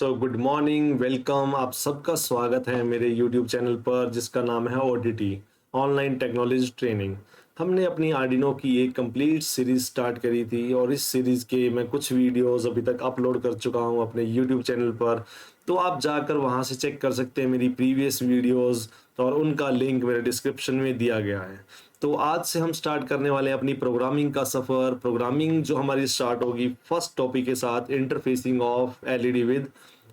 Good morning, welcome. आप सबका स्वागत है मेरे यूट्यूब चैनल पर जिसका नाम है ओटीटी ऑनलाइन टेक्नोलॉजी ट्रेनिंग। हमने अपनी आर्डिनो की एक कंप्लीट सीरीज स्टार्ट करी थी और इस सीरीज के मैं कुछ वीडियोस अभी तक अपलोड कर चुका हूं अपने यूट्यूब चैनल पर। तो आप जाकर वहां से चेक कर सकते हैं मेरी प्रीवियस वीडियोस और उनका लिंक मेरे डिस्क्रिप्शन में दिया गया है। तो आज से हम स्टार्ट करने वाले हैं अपनी प्रोग्रामिंग का सफ़र। प्रोग्रामिंग जो हमारी स्टार्ट होगी फर्स्ट टॉपिक के साथ, interfacing of LED with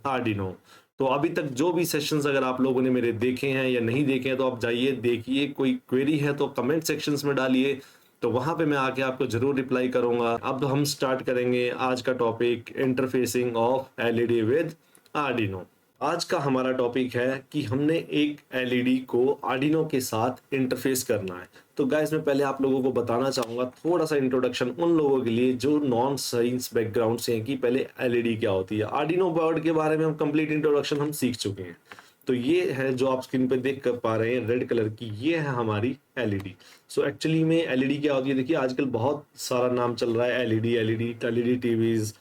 Arduino. तो अभी तक जो भी सेशंस अगर आप लोगों ने मेरे देखे हैं या नहीं देखे हैं तो आप जाइए देखिए। कोई क्वेरी है तो कमेंट सेक्शंस में डालिए, तो वहां पे मैं आके आपको जरूर रिप्लाई करूंगा। अब हम स्टार्ट करेंगे आज का topic, interfacing of LED with Arduino. आज का हमारा टॉपिक है कि हमने एक एलईडी को आर्डिनो के साथ इंटरफेस करना है। तो गाइस, मैं पहले आप लोगों को बताना चाहूंगा थोड़ा सा इंट्रोडक्शन उन लोगों के लिए जो नॉन साइंस बैकग्राउंड से हैं कि पहले एलईडी क्या होती है। आर्डिनो बोर्ड के बारे में हम कंप्लीट इंट्रोडक्शन हम सीख चुके हैं। तो ये है जो आप स्क्रीन पे देख कर पा रहे हैं रेड कलर की, ये है हमारी एलईडी। सो एक्चुअली में एलईडी क्या होती है, देखिए आजकल बहुत सारा नाम चल रहा है, एलईडी एलईडी एलईडी टीवीज।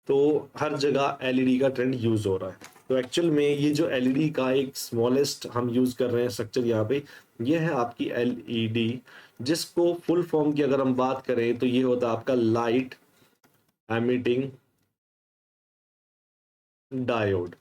तो हर जगह एलईडी का ट्रेंड यूज हो रहा है। तो एक्चुअल में ये जो एलईडी का एक स्मॉलेस्ट हम यूज कर रहे हैं स्ट्रक्चर यहाँ पे, ये है आपकी एलईडी, जिसको फुल फॉर्म की अगर हम बात करें तो ये होता है आपका लाइट एमिटिंग डायोड।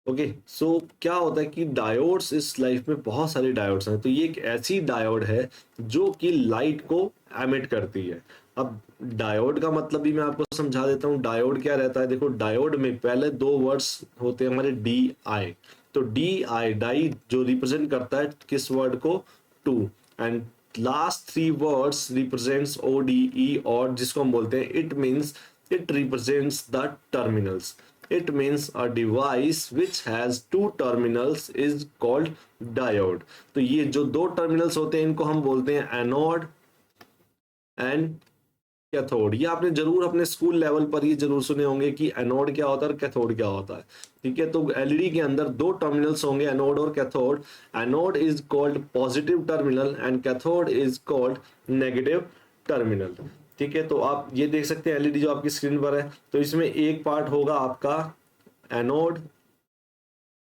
ओके, सो क्या होता है कि डायोड्स, इस लाइफ में बहुत सारे डायोड्स हैं। तो ये एक ऐसी डायोड है जो कि लाइट को एमिट करती है। अब डायोड का मतलब भी मैं आपको समझा देता हूँ। डायोड क्या रहता है, देखो डायोड में पहले दो वर्ड्स होते हैं हमारे डी आई। तो डी आई डाई जो रिप्रेजेंट करता है किस वर्ड को, two, and last three words represents O D E, और जिसको हम बोलते हैं it means it represents the terminals. It means a device which has two terminals is called diode। तो ये जो दो टर्मिनल्स होते हैं इनको हम बोलते हैं एनोड एंड कैथोड। ये आपने जरूर अपने स्कूल लेवल पर ये जरूर सुने होंगे कि एनोड क्या होता है और कैथोड क्या होता है। ठीक है, तो एलईडी के अंदर दो टर्मिनल्स होंगे, एनोड और cathode. Anode is called positive terminal and cathode is called negative terminal. ठीक है, तो आप ये देख सकते हैं एलईडी जो आपकी स्क्रीन पर है। तो इसमें एक पार्ट होगा आपका एनोड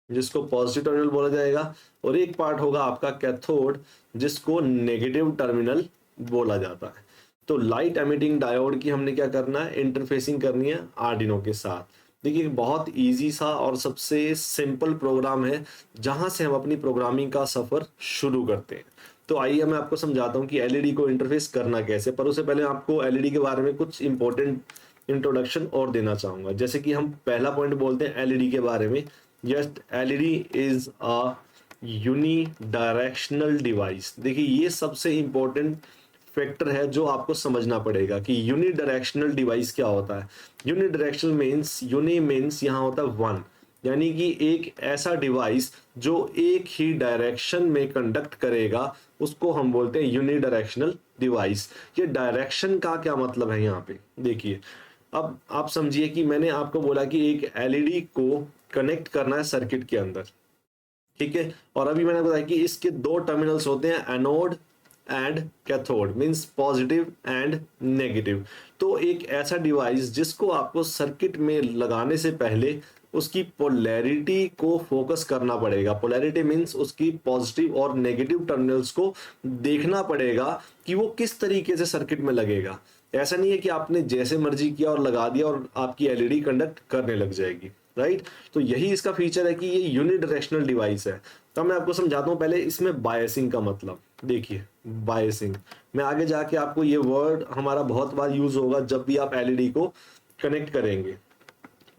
जिसको पॉजिटिव टर्मिनल बोला जाएगा, और एक पार्ट होगा आपका कैथोड जिसको नेगेटिव टर्मिनल बोला जाता है। तो लाइट एमिटिंग डायोड की हमने क्या करना है, इंटरफेसिंग करनी है आर्डिनो के साथ। देखिए बहुत इजी सा और सबसे सिंपल प्रोग्राम है जहां से हम अपनी प्रोग्रामिंग का सफर शुरू करते हैं। तो आइए मैं आपको समझाता हूँ कि एलईडी को इंटरफेस करना कैसे। पर उससे पहले आपको एलईडी के बारे में कुछ इंपॉर्टेंट इंट्रोडक्शन और देना चाहूंगा। जैसे कि हम पहला पॉइंट बोलते हैं एलईडी के बारे में, just LED is a unidirectional device. देखिए ये सबसे इंपॉर्टेंट फैक्टर है जो आपको समझना पड़ेगा कि यूनी डायरेक्शनल डिवाइस क्या होता है। Unidirectional means, uni means यहाँ होता है वन, यानी कि एक ऐसा डिवाइस जो एक ही डायरेक्शन में कंडक्ट करेगा, उसको हम बोलते हैं यूनी डायरेक्शनल डिवाइस। ये डायरेक्शन का क्या मतलब है यहाँ पे देखिए। अब आप समझिए कि मैंने आपको बोला कि एक एलईडी को कनेक्ट करना है सर्किट के अंदर, ठीक है, और अभी मैंने बताया कि इसके दो टर्मिनल्स होते हैं, anode and cathode, means positive and negative. तो एक ऐसा डिवाइस जिसको आपको सर्किट में लगाने से पहले उसकी पोलैरिटी को फोकस करना पड़ेगा। पोलैरिटी मींस उसकी पॉजिटिव और नेगेटिव टर्मिनल्स को देखना पड़ेगा कि वो किस तरीके से सर्किट में लगेगा। ऐसा नहीं है कि आपने जैसे मर्जी किया और लगा दिया और आपकी एलईडी कंडक्ट करने लग जाएगी, राइट। तो यही इसका फीचर है कि ये यूनिडायरेक्शनल डिवाइस है। तो मैं आपको समझाता हूँ पहले इसमें बायसिंग का मतलब। देखिए बायसिंग, मैं आगे जाके आपको ये वर्ड हमारा बहुत बार यूज होगा जब भी आप एलईडी को कनेक्ट करेंगे।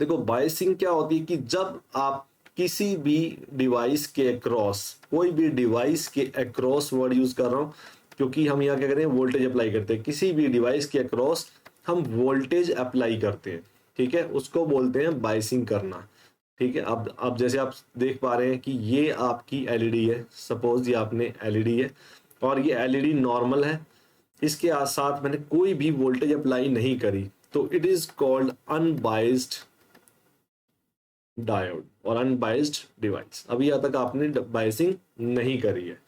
देखो बायसिंग क्या होती है कि जब आप किसी भी डिवाइस के अक्रॉस, कोई भी डिवाइस के अक्रॉस वर्ड यूज कर रहा हूं क्योंकि हम यहाँ क्या करें, वोल्टेज अप्लाई करते हैं। किसी भी डिवाइस के अक्रॉस हम वोल्टेज अप्लाई करते हैं, ठीक है, उसको बोलते हैं बायसिंग करना। ठीक है, अब जैसे आप देख पा रहे हैं कि ये आपकी एलईडी है, सपोज ये आपने एलईडी है और ये एलईडी नॉर्मल है, इसके साथ मैंने कोई भी वोल्टेज अप्लाई नहीं करी, तो it is called unbiased diode और अनबाइज्ड डिवाइस। अभी यहाँ तक आपने बायसिंग नहीं करी है।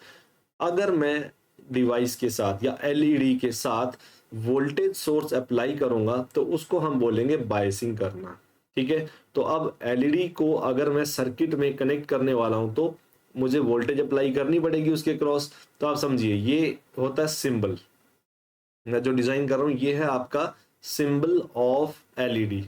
अगर मैं डिवाइस के साथ या एलईडी के साथ वोल्टेज सोर्स अप्लाई करूंगा तो उसको हम बोलेंगे बायसिंग करना। ठीक है। तो अब एलईडी को अगर मैं सर्किट में कनेक्ट करने वाला हूं तो मुझे वोल्टेज अप्लाई करनी पड़ेगी उसके क्रॉस। तो आप समझिए ये होता है सिंबल, मैं जो डिजाइन कर रहा हूं ये है आपका सिंबल ऑफ एलईडी।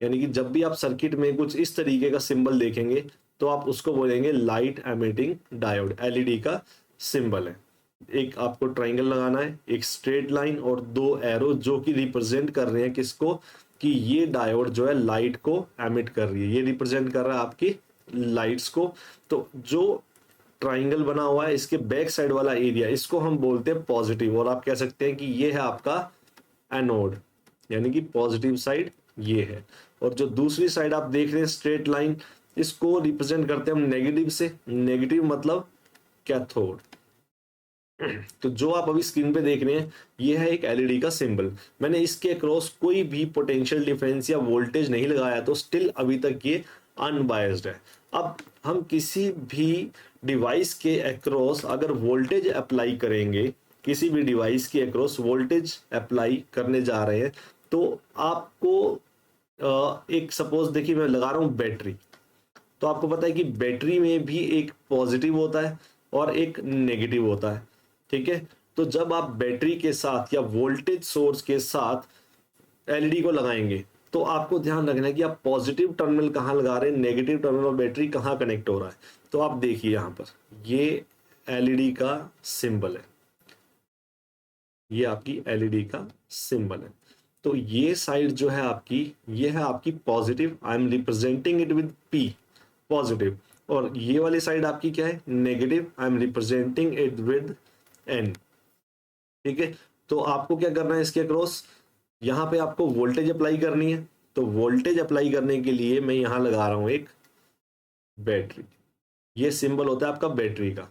यानी कि जब भी आप सर्किट में कुछ इस तरीके का सिंबल देखेंगे तो आप उसको बोलेंगे लाइट एमिटिंग डायोड, एलईडी का सिंबल है। एक आपको ट्राइंगल लगाना है, एक स्ट्रेट लाइन और दो एरो जो कि रिप्रेजेंट कर रहे हैं किसको, कि ये डायोड जो है लाइट को एमिट कर रही है, ये रिप्रेजेंट कर रहा है आपकी लाइट्स को। तो जो ट्राइंगल बना हुआ है इसके बैक साइड वाला एरिया इसको हम बोलते हैं पॉजिटिव, और आप कह सकते हैं कि ये है आपका एनोड, यानी कि पॉजिटिव साइड ये है। और जो दूसरी साइड आप देख रहे हैं स्ट्रेट लाइन, इसको रिप्रेजेंट करते हैं हम नेगेटिव से, नेगेटिव मतलब कैथोड। तो जो आप अभी स्क्रीन पे देख रहे हैं ये है एक एलईडी का सिंबल। मैंने इसके अक्रॉस कोई भी पोटेंशियल डिफरेंस या वोल्टेज नहीं लगाया तो स्टिल अभी तक ये अनबायस्ड है। अब हम किसी भी डिवाइस के अक्रॉस अगर वोल्टेज अप्लाई करेंगे, किसी भी डिवाइस के अक्रॉस वोल्टेज अप्लाई करने जा रहे हैं तो आपको एक सपोज देखिए मैं लगा रहा हूं बैटरी, तो आपको पता है कि बैटरी में भी एक पॉजिटिव होता है और एक नेगेटिव होता है। ठीक है। तो जब आप बैटरी के साथ या वोल्टेज सोर्स के साथ एलईडी को लगाएंगे तो आपको ध्यान रखना है कि आप पॉजिटिव टर्मिनल कहां लगा रहे हैं, नेगेटिव टर्मिनल बैटरी कहां कनेक्ट हो रहा है। तो आप देखिए यहां पर ये एलईडी का सिंबल है, ये आपकी एलईडी का सिंबल है। तो ये साइड जो है आपकी, ये है आपकी positive, I am representing it with P, positive. और ये वाली साइड आपकी क्या है, negative, I am representing it with N. ठीक है। तो आपको क्या करना है इसके अक्रॉस, यहां पे आपको वोल्टेज अप्लाई करनी है। तो वोल्टेज अप्लाई करने के लिए मैं यहां लगा रहा हूं एक बैटरी, ये सिंबल होता है आपका बैटरी का।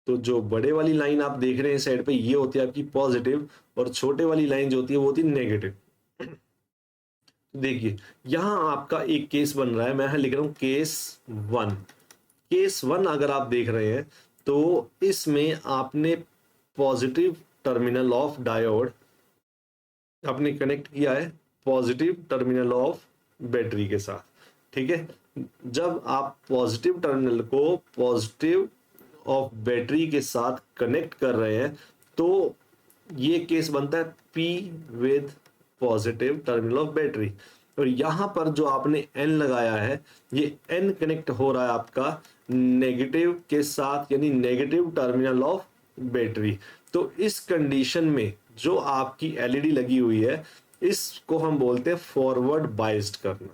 तो जो बड़े वाली लाइन आप देख रहे हैं साइड पे ये होती है आपकी पॉजिटिव, और छोटे वाली लाइन जो होती है वो होती है नेगेटिव। देखिए यहां आपका एक केस बन रहा है, मैं यहां लिख रहा हूं केस वन। केस वन अगर आप देख रहे हैं तो इसमें आपने पॉजिटिव टर्मिनल ऑफ डायोड आपने कनेक्ट किया है पॉजिटिव टर्मिनल ऑफ बैटरी के साथ। ठीक है। जब आप पॉजिटिव टर्मिनल को पॉजिटिव ऑफ बैटरी के साथ कनेक्ट कर रहे हैं तो ये केस बनता है P with positive terminal of battery. और यहां पर जो आपने N लगाया है ये N कनेक्ट हो रहा है आपका नेगेटिव के साथ, यानी नेगेटिव टर्मिनल ऑफ बैटरी। तो इस कंडीशन में जो आपकी एलईडी लगी हुई है इसको हम बोलते हैं फॉरवर्ड बाइस्ड करना।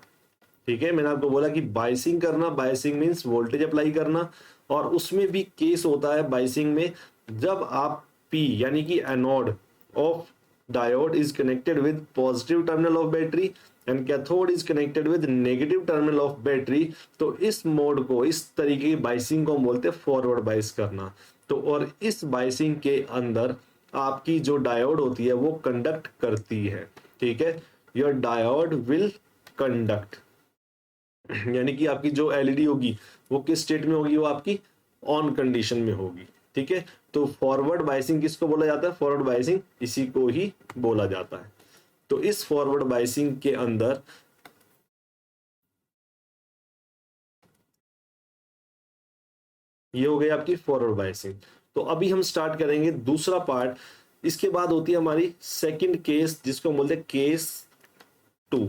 ठीक है। मैंने आपको बोला कि बाइसिंग करना, बाइसिंग मींस वोल्टेज अप्लाई करना, और उसमें भी केस होता है बाइसिंग में जब आप P यानी कि anode of diode is connected with positive terminal of battery and cathode is connected with negative terminal of battery. तो इस मोड को, इस तरीके की बाइसिंग को हम बोलते हैं फॉरवर्ड बाइस करना। तो और इस बाइसिंग के अंदर आपकी जो डायोड होती है वो कंडक्ट करती है। ठीक है। योर डायोड विल कंडक्ट, यानी कि आपकी जो एलईडी होगी वो किस स्टेट में होगी, वो आपकी ऑन कंडीशन में होगी। ठीक है। तो फॉरवर्ड बाइसिंग किसको बोला जाता है, फॉरवर्ड बाइसिंग इसी को ही बोला जाता है। तो इस फॉरवर्ड बाइसिंग के अंदर ये हो गई आपकी फॉरवर्ड बाइसिंग। तो अभी हम स्टार्ट करेंगे दूसरा पार्ट। इसके बाद होती है हमारी सेकंड केस जिसको हम बोलते हैं केस टू।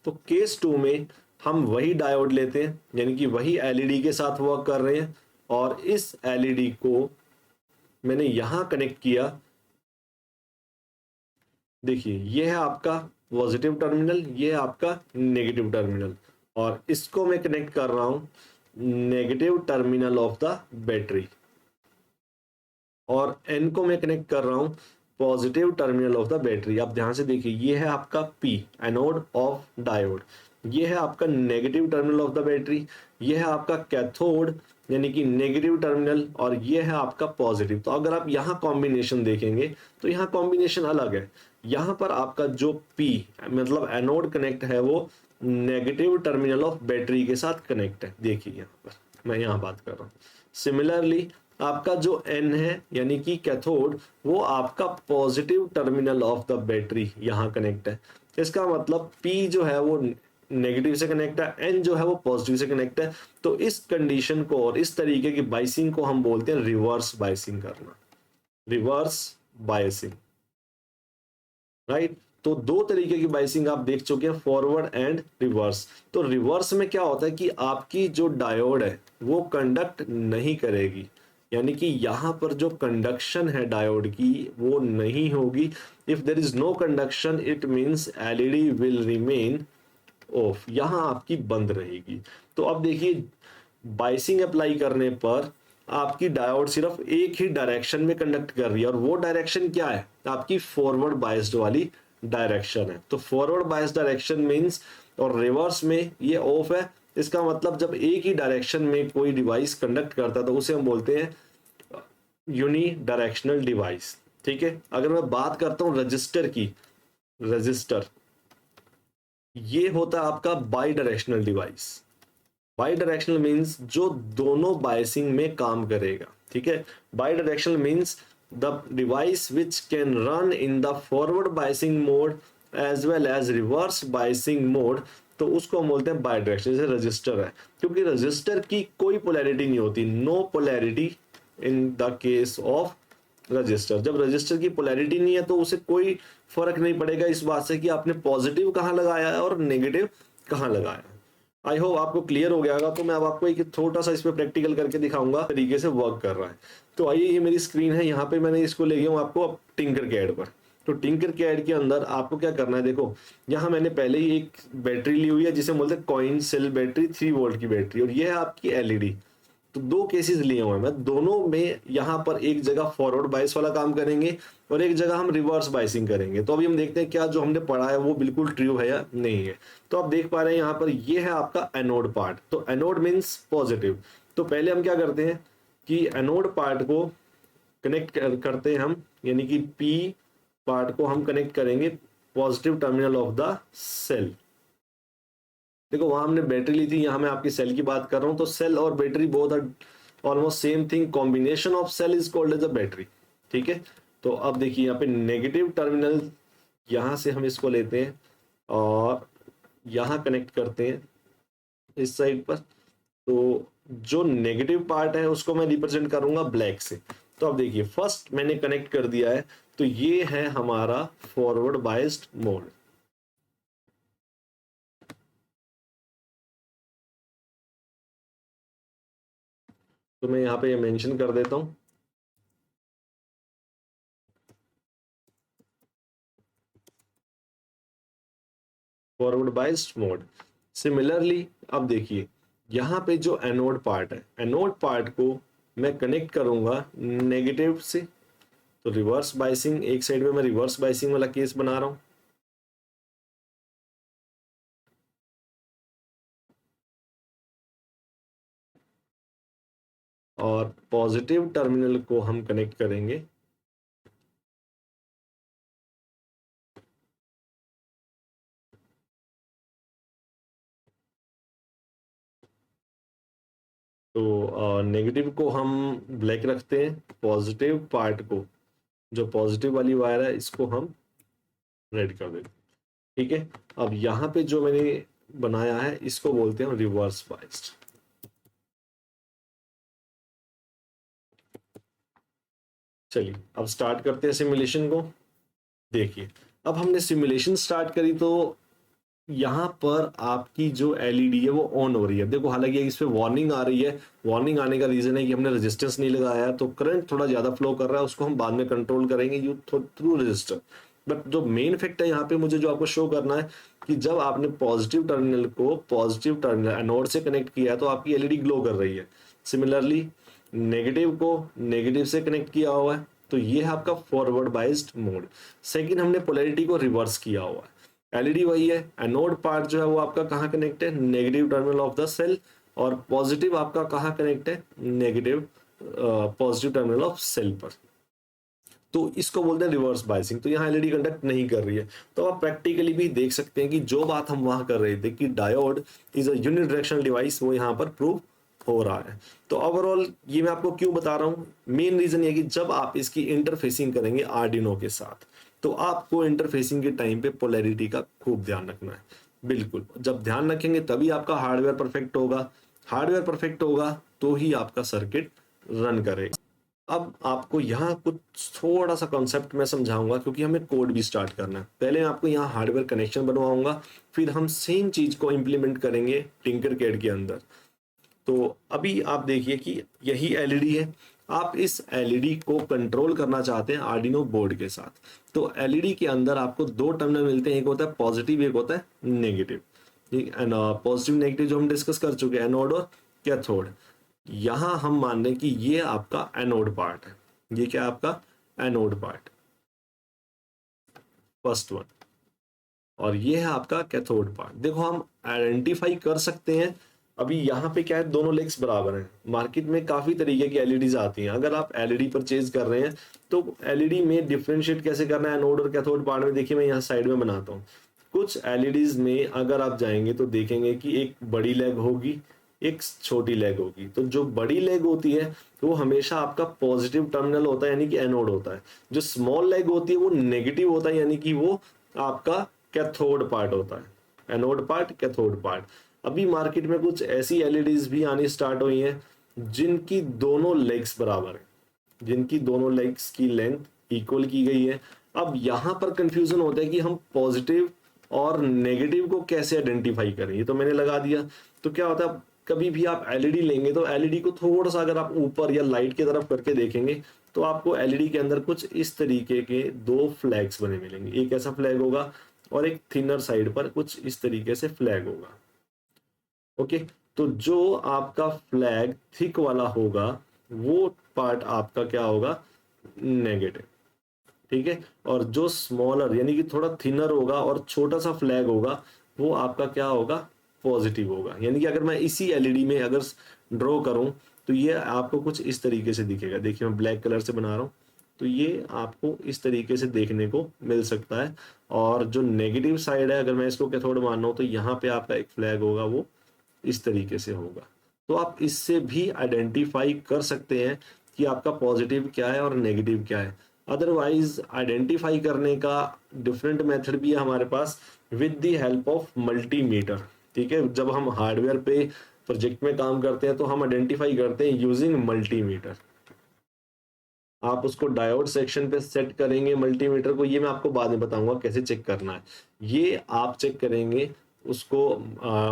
तो केस टू में हम वही डायोड लेते हैं, यानी कि वही एलईडी के साथ वर्क कर रहे हैं, और इस एलईडी को मैंने यहां कनेक्ट किया। देखिए ये है आपका पॉजिटिव टर्मिनल, ये है आपका नेगेटिव टर्मिनल, और इसको मैं कनेक्ट कर रहा हूं negative terminal of the battery, और एन को मैं कनेक्ट कर रहा हूं positive terminal of the battery. आप ध्यान से देखिए ये है आपका P एनोड ऑफ डायोड, ये है आपका negative terminal of the battery, ये है आपका कैथोड यानी कि नेगेटिव टर्मिनल, और ये है आपका पॉजिटिव। तो अगर आप यहाँ कॉम्बिनेशन देखेंगे तो यहाँ कॉम्बिनेशन अलग है। यहाँ पर आपका जो P मतलब एनोड कनेक्ट है वो नेगेटिव टर्मिनल ऑफ बैटरी के साथ कनेक्ट है। देखिए यहाँ पर मैं यहाँ बात कर रहा हूँ। सिमिलरली आपका जो N है यानी कि कैथोड, वो आपका positive terminal of the battery यहाँ कनेक्ट है। इसका मतलब P जो है वो नेगेटिव से कनेक्ट है, N जो है वो पॉजिटिव से कनेक्ट है। तो इस कंडीशन को और इस तरीके की बाइसिंग को हम बोलते हैं रिवर्स बाइसिंग करना, रिवर्स बाइसिंग, राइट। तो दो तरीके की बाइसिंग आप देख चुके हैं, फॉरवर्ड एंड रिवर्स। तो रिवर्स में क्या होता है कि आपकी जो डायोड है वो कंडक्ट नहीं करेगी, यानी कि यहां पर जो कंडक्शन है डायोड की वो नहीं होगी। If there is no conduction it means LED will remain off, यहां आपकी बंद रहेगी। तो अब देखिए बाइसिंग अप्लाई करने पर आपकी डायोड सिर्फ एक ही डायरेक्शन में कंडक्ट कर रही है, और वो डायरेक्शन क्या है, आपकी फॉरवर्ड बायस्ड वाली डायरेक्शन है। तो फॉरवर्ड बायस्ड डायरेक्शन मींस, और रिवर्स में ये ऑफ है। इसका मतलब जब एक ही डायरेक्शन में कोई डिवाइस कंडक्ट करता है तो उसे हम बोलते हैं यूनी डायरेक्शनल डिवाइस। ठीक है, अगर मैं बात करता हूं रजिस्टर की, रजिस्टर ये होता है आपका bidirectional device. Bidirectional means जो दोनों बायसिंग में काम करेगा। ठीक है, bidirectional means the device which can run in the forward biasing mode as well as reverse biasing mode, तो उसको हम बोलते हैं बाई डायरेक्शनल। जैसे रजिस्टर है, क्योंकि रजिस्टर की कोई पोलैरिटी नहीं होती, no polarity in the case of register. जब रजिस्टर की पोलैरिटी नहीं है तो उसे कोई फर्क नहीं पड़ेगा इस बात से कि आपने पॉजिटिव कहाँ लगाया है और नेगेटिव कहाँ लगाया है। आई होप आपको क्लियर हो गया होगा। तो मैं अब आपको एक छोटा सा इस पे प्रैक्टिकल करके दिखाऊंगा तरीके से वर्क कर रहा है। तो आइए, ये मेरी स्क्रीन है, यहाँ पे मैंने इसको ले गया हूँ आपको अब टिंकर कैड पर। तो टिंकर कैड के अंदर आपको क्या करना है, देखो यहाँ मैंने पहले ही एक बैटरी ली हुई है जिसे बोलते हैं कॉइन सेल बैटरी, 3 वोल्ट की बैटरी, और ये है आपकी एलईडी। तो दो केसेस लिए हुए हैं मैं, दोनों में यहाँ पर एक जगह फॉरवर्ड बाइस वाला काम करेंगे और एक जगह हम रिवर्स बाइसिंग करेंगे। तो अभी हम देखते हैं क्या जो हमने पढ़ा है वो बिल्कुल ट्रू है या नहीं है। तो आप देख पा रहे हैं यहाँ पर ये है आपका एनोड पार्ट। तो एनोड मीन्स पॉजिटिव। तो पहले हम क्या करते हैं कि एनोड पार्ट को कनेक्ट करते हैं हम, यानी कि पी पार्ट को हम कनेक्ट करेंगे positive terminal of the cell. देखो वहां हमने बैटरी ली थी, यहाँ मैं आपकी सेल की बात कर रहा हूँ। तो सेल और battery both are almost same thing, combination of cell is called as a battery. ठीक है, तो अब देखिए यहाँ पे नेगेटिव टर्मिनल, यहाँ से हम इसको लेते हैं और यहाँ कनेक्ट करते हैं इस साइड पर। तो जो नेगेटिव पार्ट है उसको मैं रिप्रेजेंट करूंगा ब्लैक से। तो अब देखिए फर्स्ट मैंने कनेक्ट कर दिया है, तो ये है हमारा फॉरवर्ड बायस्ड मोड। तो मैं यहाँ पे ये मेंशन कर देता हूं, फॉरवर्ड बायस्ड मोड। सिमिलरली अब देखिए यहाँ पे जो एनोड पार्ट है, एनोड पार्ट को मैं कनेक्ट करूंगा नेगेटिव से। तो रिवर्स बाइसिंग, एक साइड पे मैं रिवर्स बाइसिंग वाला केस बना रहा हूं। और पॉजिटिव टर्मिनल को हम कनेक्ट करेंगे तो नेगेटिव को हम ब्लैक रखते हैं, पॉजिटिव पार्ट को, जो पॉजिटिव वाली वायर है इसको हम रेड कर देते हैं। ठीक है, अब यहाँ पे जो मैंने बनाया है इसको बोलते हैं रिवर्स बाइस्ड। चलिए अब स्टार्ट करते हैं सिमुलेशन को। देखिए अब हमने सिमुलेशन स्टार्ट करी तो यहाँ पर आपकी जो एलईडी है वो ऑन हो रही है। देखो हालांकि इस पे वार्निंग आ रही है, वार्निंग आने का रीजन है कि हमने रेजिस्टेंस नहीं लगाया है, तो करंट थोड़ा ज्यादा फ्लो कर रहा है, उसको हम बाद में कंट्रोल करेंगे यू थ्रू रेजिस्टर। बट जो मेन फैक्ट है यहाँ पे मुझे जो आपको शो करना है कि जब आपने पॉजिटिव टर्मिनल को पॉजिटिव टर्मिनल एनोड से कनेक्ट किया है तो आपकी एलईडी ग्लो कर रही है। सिमिलरली नेगेटिव को नेगेटिव से कनेक्ट किया हुआ है, तो ये है आपका फॉरवर्ड बाइज्ड मोड। सेकंड हमने पोलैरिटी को रिवर्स किया हुआ है। एलईडी वही है, एनोड पार्ट जो है वो आपका कहाँ कनेक्ट है, negative terminal of the cell, और पॉजिटिव आपका कहाँ कनेक्ट है, negative positive terminal of cell पर। तो इसको बोलते हैं रिवर्स बाइसिंग। तो यहाँ एलईडी कंडक्ट नहीं कर रही है। तो आप प्रैक्टिकली भी देख सकते हैं कि जो बात हम वहां कर रहे थे कि diode is a unidirectional device, वो यहाँ पर प्रूव हो रहा है। तो ओवरऑल ये मैं आपको क्यों बता रहा हूँ, मेन रीजन ये कि जब आप इसकी इंटरफेसिंग करेंगे आर्डिनो के साथ, तो आपको इंटरफेसिंग के टाइम पे पोलैरिटी का खूब ध्यान रखना है। बिल्कुल, जब ध्यान रखेंगे तभी आपका हार्डवेयर परफेक्ट होगा, हार्डवेयर परफेक्ट होगा तो ही आपका सर्किट रन करेगा। अब आपको यहाँ कुछ थोड़ा सा कॉन्सेप्ट मैं समझाऊंगा, क्योंकि हमें कोड भी स्टार्ट करना है। पहले मैं आपको यहाँ हार्डवेयर कनेक्शन बनवाऊंगा, फिर हम सेम चीज को इंप्लीमेंट करेंगे टिंकरकैड के अंदर। तो अभी आप देखिए कि यही एलईडी है, आप इस एलईडी को कंट्रोल करना चाहते हैं आर्डिनो बोर्ड के साथ। तो एलईडी के अंदर आपको दो टर्मिनल मिलते हैं, एक होता है पॉजिटिव, एक होता है नेगेटिव। पॉजिटिव नेगेटिव जो हम डिस्कस कर चुके हैं, एनोड और कैथोड। यहां हम मान लें कि ये आपका एनोड पार्ट है, ये क्या है आपका एनोड पार्ट, फर्स्ट वन, और ये है आपका कैथोड पार्ट। देखो हम आइडेंटिफाई कर सकते हैं, अभी यहाँ पे क्या है, दोनों लेग्स बराबर हैं। मार्केट में काफी तरीके की एलईडीज आती हैं, अगर आप एलईडी परचेज कर रहे हैं तो एलईडी में डिफरेंशिएट कैसे करना है एनोड और कैथोड पार्ट में, देखिए मैं यहाँ साइड में बनाता हूँ। कुछ एलईडीज में अगर आप जाएंगे तो देखेंगे कि एक बड़ी लेग होगी, एक छोटी लेग होगी। तो जो बड़ी लेग होती है वो हमेशा आपका पॉजिटिव टर्मिनल होता है, यानी कि एनोड होता है। जो स्मॉल लेग होती है वो नेगेटिव होता है, यानी कि वो आपका कैथोड पार्ट होता है। Anode part, cathode part. अभी मार्केट में कुछ ऐसी एलईडीज भी आनी स्टार्ट हुई हैं जिनकी दोनों लेग्स बराबर है, जिनकी दोनों लेग्स की लेंथ इक्वल की गई है। अब यहां पर कंफ्यूजन होता है कि हम पॉजिटिव और नेगेटिव को कैसे आइडेंटिफाई करें। ये तो मैंने लगा दिया, तो क्या होता है, कभी भी आप एलईडी लेंगे तो एलईडी को थोड़ा सा अगर आप ऊपर या लाइट की तरफ करके देखेंगे तो आपको एलईडी के अंदर कुछ इस तरीके के दो फ्लैग्स बने मिलेंगे। एक ऐसा फ्लैग होगा और एक थिनर साइड पर कुछ इस तरीके से फ्लैग होगा। ओके, तो जो आपका फ्लैग थिक वाला होगा वो पार्ट आपका क्या होगा, नेगेटिव। ठीक है, और जो स्मॉलर यानी कि थोड़ा थिनर होगा और छोटा सा फ्लैग होगा वो आपका क्या होगा, पॉजिटिव होगा। यानी कि अगर मैं इसी एलईडी में अगर ड्रॉ करूं तो ये आपको कुछ इस तरीके से दिखेगा। देखिए मैं ब्लैक कलर से बना रहा हूं, तो ये आपको इस तरीके से देखने को मिल सकता है। और जो नेगेटिव साइड है, अगर मैं इसको कैथोड मान रहा हूं, तो यहाँ पे आपका एक फ्लैग होगा, वो इस तरीके से होगा। तो आप इससे भी आइडेंटिफाई कर सकते हैं कि आपका पॉजिटिव क्या है और नेगेटिव क्या है। अदरवाइज आइडेंटिफाई करने का डिफरेंट मेथड भी है हमारे पास, with the help of multimeter. ठीक है, जब हम हार्डवेयर पे प्रोजेक्ट में काम करते हैं तो हम आइडेंटिफाई करते हैं यूजिंग मल्टीमीटर। आप उसको डायोड सेक्शन पे सेट करेंगे मल्टीमीटर को, ये मैं आपको बाद में बताऊंगा कैसे चेक करना है। ये आप चेक करेंगे उसको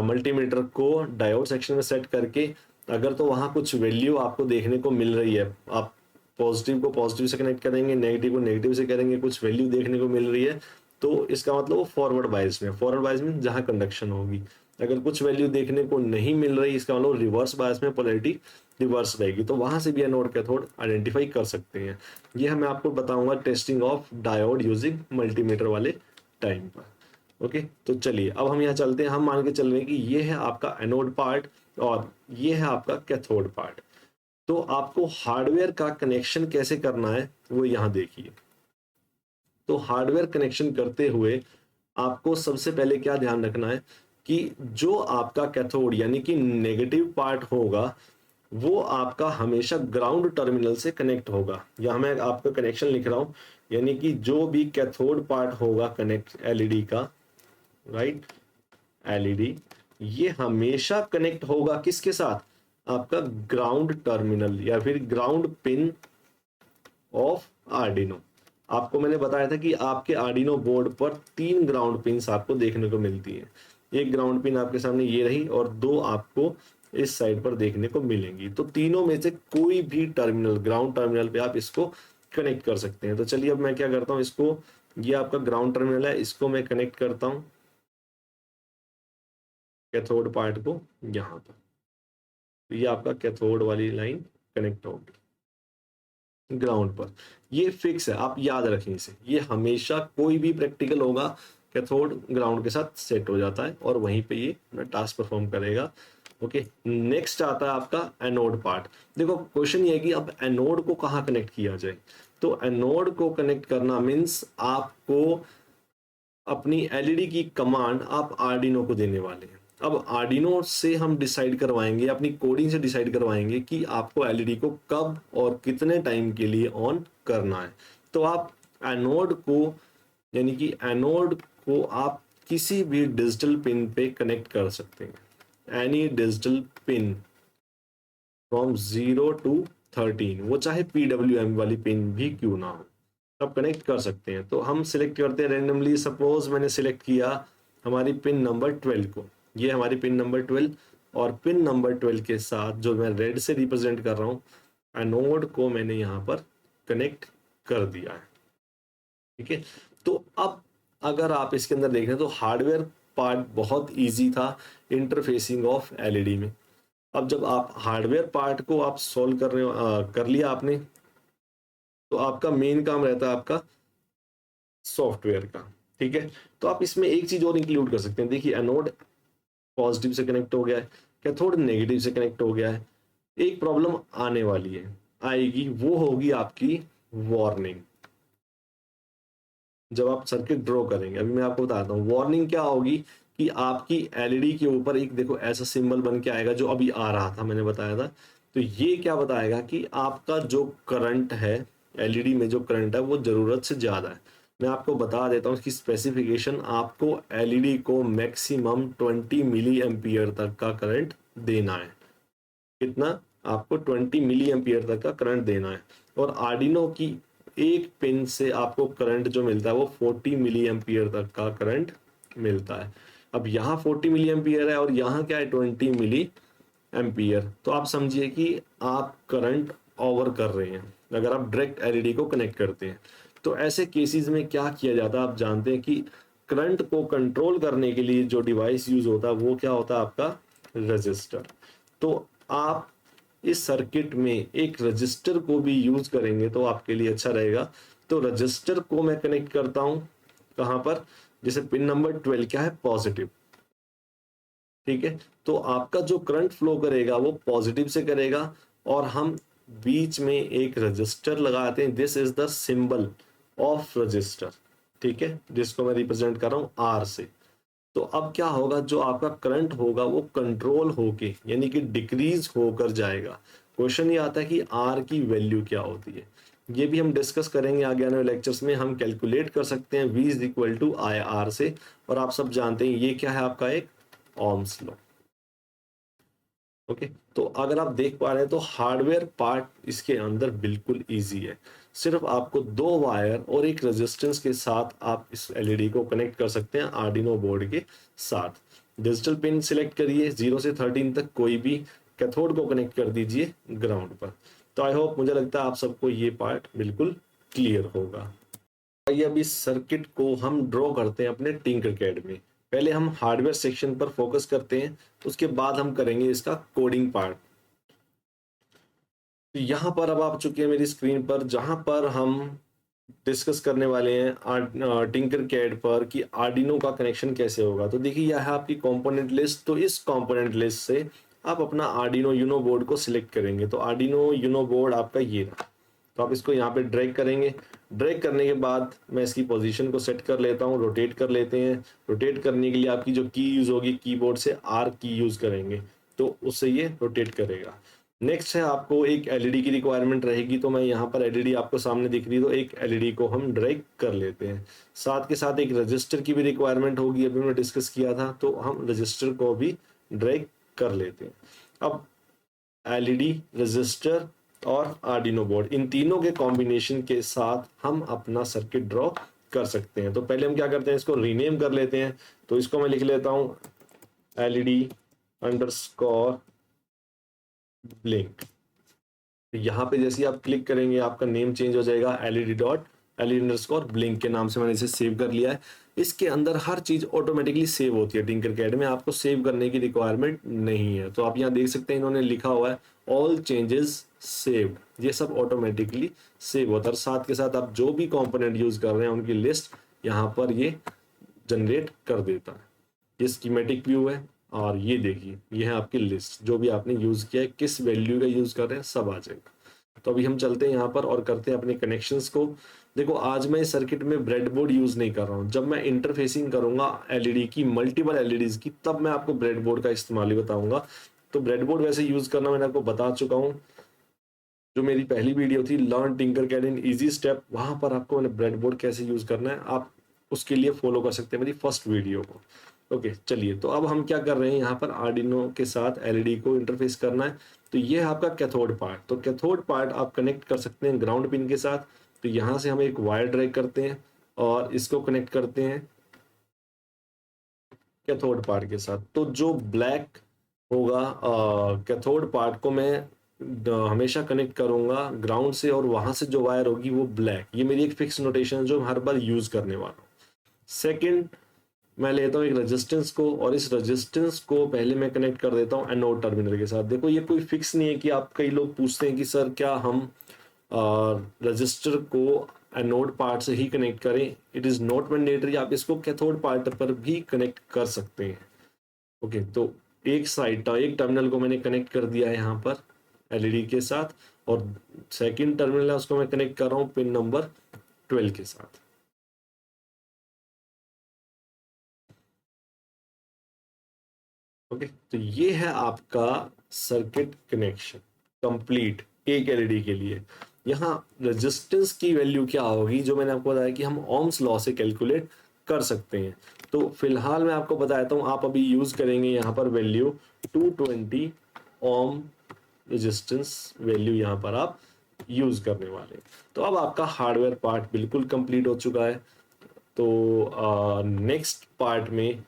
मल्टीमीटर को डायोड सेक्शन में सेट करके, अगर तो वहां कुछ वैल्यू आपको देखने को मिल रही है, आप पॉजिटिव को पॉजिटिव से कनेक्ट करेंगे, नेगेटिव को नेगेटिव से करेंगे, कुछ वैल्यू देखने को मिल रही है, तो इसका मतलब वो फॉरवर्ड बायस में, फॉरवर्ड बायस में जहां कंडक्शन होगी। अगर कुछ वैल्यू देखने को नहीं मिल रही, इसका मतलब रिवर्स बायस में पोलैरिटी रिवर्स रहेगी, तो वहां से भी एनोड कैथोड आइडेंटिफाई कर सकते हैं। ये मैं आपको बताऊंगा testing of diode using multimeter वाले टाइम पर। ओके, तो चलिए अब हम यहाँ चलते हैं। हम मान के चल रहे हैं कि ये है आपका एनोड पार्ट और ये है आपका कैथोड पार्ट। तो आपको हार्डवेयर का कनेक्शन कैसे करना है वो यहाँ देखिए। तो हार्डवेयर कनेक्शन करते हुए आपको सबसे पहले क्या ध्यान रखना है कि जो आपका कैथोड यानी कि नेगेटिव पार्ट होगा वो आपका हमेशा ग्राउंड टर्मिनल से कनेक्ट होगा। यहां मैं आपका कनेक्शन लिख रहा हूं, यानी कि जो भी कैथोड पार्ट होगा कनेक्ट एलईडी का, राइट, एलईडी, ये हमेशा कनेक्ट होगा किसके साथ, आपका ग्राउंड टर्मिनल या फिर ग्राउंड पिन ऑफ आर्डिनो। आपको मैंने बताया था कि आपके आर्डिनो बोर्ड पर 3 ग्राउंड पिन्स आपको देखने को मिलती है। एक ग्राउंड पिन आपके सामने ये रही और 2 आपको इस साइड पर देखने को मिलेंगी। तो तीनों में से कोई भी टर्मिनल, ग्राउंड टर्मिनल पे आप इसको कनेक्ट कर सकते हैं। तो चलिए अब मैं क्या करता हूं, इसको, ये आपका ग्राउंड टर्मिनल है, इसको मैं कनेक्ट करता हूं कैथोड पार्ट को यहां पर। तो ये आपका कैथोड वाली लाइन कनेक्ट होगी ग्राउंड पर। ये फिक्स है, आप याद रखें इसे, ये हमेशा कोई भी प्रैक्टिकल होगा कैथोड ग्राउंड के साथ सेट हो जाता है और वहीं पे ये अपना टास्क परफॉर्म करेगा। ओके, नेक्स्ट आता है आपका एनोड पार्ट। देखो क्वेश्चन ये है कि अब एनोड को कहाँ कनेक्ट किया जाए। तो एनोड को कनेक्ट करना मीन्स आपको अपनी एलईडी की कमांड आप आर्डिनो को देने वाले हैं। अब आर्डिनो से हम डिसाइड करवाएंगे, अपनी कोडिंग से डिसाइड करवाएंगे कि आपको एलईडी को कब और कितने टाइम के लिए ऑन करना है। तो आप एनोड को, यानी कि एनोड को आप किसी भी डिजिटल पिन पे कनेक्ट कर सकते हैं, any digital pin from 0 to 13, वो चाहे PWM वाली पिन भी क्यों ना हो, आप कनेक्ट कर सकते हैं। तो हम सिलेक्ट करते हैं रेंडमली, सपोज मैंने सिलेक्ट किया हमारी पिन नंबर 12 को, ये हमारी पिन नंबर 12, और पिन नंबर 12 के साथ जो मैं रेड से रिप्रेजेंट कर रहा हूँ एनोड को मैंने यहाँ पर कनेक्ट कर दिया है। ठीक है, तो अब अगर आप इसके अंदर देखें तो हार्डवेयर पार्ट बहुत इजी था इंटरफेसिंग ऑफ एलईडी में। अब जब आप हार्डवेयर पार्ट को आप सॉल्व कर रहे हो, कर लिया आपने, तो आपका मेन काम रहता है आपका सॉफ्टवेयर का। ठीक है, तो आप इसमें एक चीज और इंक्लूड कर सकते हैं। देखिए एनोड पॉजिटिव से कनेक्ट हो गया है, कैथोड नेगेटिव से कनेक्ट हो गया है। एक प्रॉब्लम आने वाली है, आएगी, वो होगी आपकी वार्निंग। जब आप सर्किट ड्रॉ करेंगे, अभी मैं आपको बताता हूँ वार्निंग क्या होगी, कि आपकी एलईडी के ऊपर एक देखो ऐसा सिंबल बन के आएगा, जो अभी आ रहा था, मैंने बताया था। तो ये क्या बताएगा कि आपका जो करंट है, एलईडी में जो करंट है वो जरूरत से ज्यादा है। मैं आपको बता देता हूँ इसकी स्पेसिफिकेशन, आपको एलईडी को मैक्सिमम 20 मिली एम्पियर तक का करंट देना है। कितना? आपको 20 मिली एम्पियर तक का करंट देना है। और आर्डिनो की एक पिन से आपको करंट जो मिलता है वो 40 मिली एम्पियर तक का करंट मिलता है। अब यहाँ 40 मिली एम्पियर है और यहाँ क्या है 20 मिली एम्पियर, तो आप समझिए कि आप करंट ओवर कर रहे हैं अगर आप डायरेक्ट एलईडी को कनेक्ट करते हैं। तो ऐसे केसेस में क्या किया जाता है, आप जानते हैं कि करंट को कंट्रोल करने के लिए जो डिवाइस यूज होता है वो क्या होता है, आपका रजिस्टर। तो आप इस सर्किट में एक रजिस्टर को भी यूज करेंगे तो आपके लिए अच्छा रहेगा। तो रजिस्टर को मैं कनेक्ट करता हूं कहां पर, जैसे पिन नंबर 12 क्या है, पॉजिटिव। ठीक है, तो आपका जो करंट फ्लो करेगा वो पॉजिटिव से करेगा, और हम बीच में एक रजिस्टर लगाते हैं, this is the symbol of register. ठीक है, जिसको मैं रिप्रेजेंट कर रहा हूं आर से। तो अब क्या होगा, जो आपका करंट होगा वो कंट्रोल होके, यानी कि डिक्रीज होकर जाएगा। क्वेश्चन ये आता है कि आर की वैल्यू क्या होती है, ये भी हम डिस्कस करेंगे आगे आने वाले लेक्चर्स में। हम कैलकुलेट कर सकते हैं V is equal to I R से, और आप सब जानते हैं ये क्या है, आपका एक ओम्स लॉ। ओके, तो अगर आप देख पा रहे हैं तो हार्डवेयर पार्ट इसके अंदर बिल्कुल इजी है। सिर्फ आपको 2 वायर और एक रेजिस्टेंस के साथ आप इस एलईडी को कनेक्ट कर सकते हैं आर्डिनो बोर्ड के साथ। डिजिटल पिन सिलेक्ट करिए 0 से 13 तक, कोई भी कैथोड को कनेक्ट कर दीजिए ग्राउंड पर। तो आई होप, मुझे लगता है आप सबको ये पार्ट बिल्कुल क्लियर होगा। आइए अब इस सर्किट को हम ड्रॉ करते हैं अपने टिंकरकैड में। पहले हम हार्डवेयर सेक्शन पर फोकस करते हैं, उसके बाद हम करेंगे इसका कोडिंग पार्ट। तो यहाँ पर अब आप चुके हैं मेरी स्क्रीन पर, जहां पर हम डिस्कस करने वाले हैं टिंकरकैड पर कि आर्डिनो का कनेक्शन कैसे होगा। तो देखिए यह है आपकी कंपोनेंट लिस्ट। तो इस कंपोनेंट लिस्ट से आप अपना आर्डिनो यूनो बोर्ड को सिलेक्ट करेंगे। तो आर्डिनो यूनो बोर्ड आपका ये रहा। तो आप इसको यहाँ पे ड्रैग करेंगे। ड्रैग करने के बाद मैं इसकी पोजीशन को सेट कर लेता हूँ, रोटेट कर लेते हैं। रोटेट करने के लिए आपकी जो की यूज होगी, कीबोर्ड से आर की यूज करेंगे तो उससे ये रोटेट करेगा। नेक्स्ट है आपको एक एलईडी की रिक्वायरमेंट रहेगी। तो मैं यहाँ पर एलईडी आपको सामने दिख रही है, तो एक एलईडी को हम ड्रैग कर लेते हैं। साथ के साथ एक रजिस्टर की भी रिक्वायरमेंट होगी, अभी मैं डिस्कस किया था, तो हम रजिस्टर को भी ड्रैग कर लेते हैं। अब एलईडी, रजिस्टर और आर्डिनो बोर्ड, इन तीनों के कॉम्बिनेशन के साथ हम अपना सर्किट ड्रॉ कर सकते हैं। तो पहले हम क्या करते हैं, इसको रीनेम कर लेते हैं। तो इसको मैं लिख लेता हूं एलईडी अंडरस्कोर ब्लिंक। यहाँ पे जैसे आप क्लिक करेंगे आपका नेम चेंज हो जाएगा, एलईडी अंडरस्कोर ब्लिंक के नाम से मैंने इसे सेव कर लिया है। इसके अंदर हर चीज ऑटोमेटिकली सेव होती है टिंकरकैड में, आपको सेव करने की रिक्वायरमेंट नहीं है। तो आप यहाँ देख सकते हैं इन्होंने लिखा हुआ है ऑल चेंजेस सेव्ड, ये सब ऑटोमेटिकली सेव होता है। साथ के साथ आप जो भी कंपोनेंट यूज कर रहे हैं उनकी लिस्ट यहाँ पर ये जनरेट कर देता है। ये स्कीमेटिक व्यू है, और ये देखिए ये है आपकी लिस्ट, जो भी आपने यूज किया है, किस वैल्यू का यूज कर रहे हैं, सब आ जाएगा। तो अभी हम चलते हैं यहाँ पर और करते हैं अपने कनेक्शंस को। देखो आज मैं इस सर्किट में ब्रेडबोर्ड यूज नहीं कर रहा हूँ, जब मैं इंटरफेसिंग करूंगा एलईडी की, मल्टीपल एलईडीज की, तब मैं आपको ब्रेडबोर्ड का इस्तेमाल ही बताऊंगा। तो ब्रेडबोर्ड वैसे यूज करना मैंने आपको बता चुका हूँ, जो मेरी पहली वीडियो थी लर्न टिंकरकैड इन इजी स्टेप, वहां पर आपको मैंने ब्रेडबोर्ड कैसे यूज करना है आप उसके लिए फॉलो कर सकते हैं मेरी फर्स्ट वीडियो को। ओके चलिए, तो अब हम क्या कर रहे हैं, यहाँ पर आर्डिनो के साथ एलईडी को इंटरफेस करना है। तो ये है आपका कैथोड पार्ट, तो कैथोड पार्ट आप कनेक्ट कर सकते हैं ग्राउंड पिन के साथ। तो यहाँ से हम एक वायर ड्रैग करते हैं और इसको कनेक्ट करते हैं कैथोड पार्ट के साथ। तो जो ब्लैक होगा कैथोड पार्ट को मैं हमेशा कनेक्ट करूंगा ग्राउंड से, और वहां से जो वायर होगी वो ब्लैक। ये मेरी एक फिक्स नोटेशन है जो मैं हर बार यूज करने वाला हूँ। सेकंड, मैं लेता हूँ एक रेजिस्टेंस को, और इस रेजिस्टेंस को पहले मैं कनेक्ट कर देता हूँ एनोड टर्मिनल के साथ। देखो ये कोई फिक्स नहीं है कि आप, कई लोग पूछते हैं कि सर क्या हम रजिस्टर को एनोड पार्ट से ही कनेक्ट करें। इट इज नॉट मैंडेटरी, आप इसको कैथोड पार्ट पर भी कनेक्ट कर सकते हैं। ओके, तो एक टर्मिनल को मैंने कनेक्ट कर दिया है यहाँ पर एलईडी के साथ, और सेकंड टर्मिनल है उसको मैं कनेक्ट कर रहा हूँ पिन नंबर 12 के साथ। ओके, तो ये है आपका सर्किट कनेक्शन कंप्लीट एक एलईडी के लिए। यहाँ रेजिस्टेंस की वैल्यू क्या होगी, जो मैंने आपको बताया कि हम ओम्स लॉ से कैलकुलेट कर सकते हैं। तो फिलहाल मैं आपको बताता हूँ, आप अभी यूज करेंगे यहाँ पर वैल्यू 220 ओम रेजिस्टेंस वैल्यू यहाँ पर आप यूज करने वाले हैं। तो अब आपका हार्डवेयर पार्ट बिल्कुल कंप्लीट हो चुका है। तो नेक्स्ट पार्ट में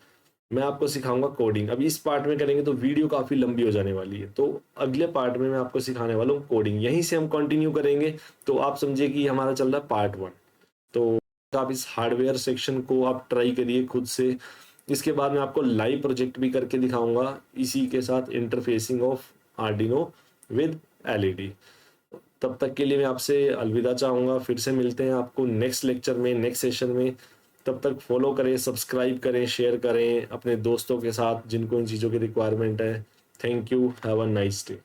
मैं आपको सिखाऊंगा कोडिंग। अब इस पार्ट में करेंगे तो वीडियो काफी लंबी हो जाने वाली है, तो अगले पार्ट में मैं आपको सिखाने वाला हूँ कोडिंग। यहीं से हम कंटिन्यू करेंगे, तो आप समझिए कि हमारा चल रहा है पार्ट 1। तो आप इस हार्डवेयर सेक्शन को आप ट्राई करिए खुद से। इसके बाद मैं आपको लाइव प्रोजेक्ट भी करके दिखाऊंगा इसी के साथ, interfacing of Arduino with LED. तब तक के लिए मैं आपसे अलविदा चाहूंगा, फिर से मिलते हैं आपको नेक्स्ट लेक्चर में, नेक्स्ट सेशन में। तब तक फॉलो करें, सब्सक्राइब करें, शेयर करें अपने दोस्तों के साथ जिनको इन चीज़ों की रिक्वायरमेंट है। Thank you, have a nice day.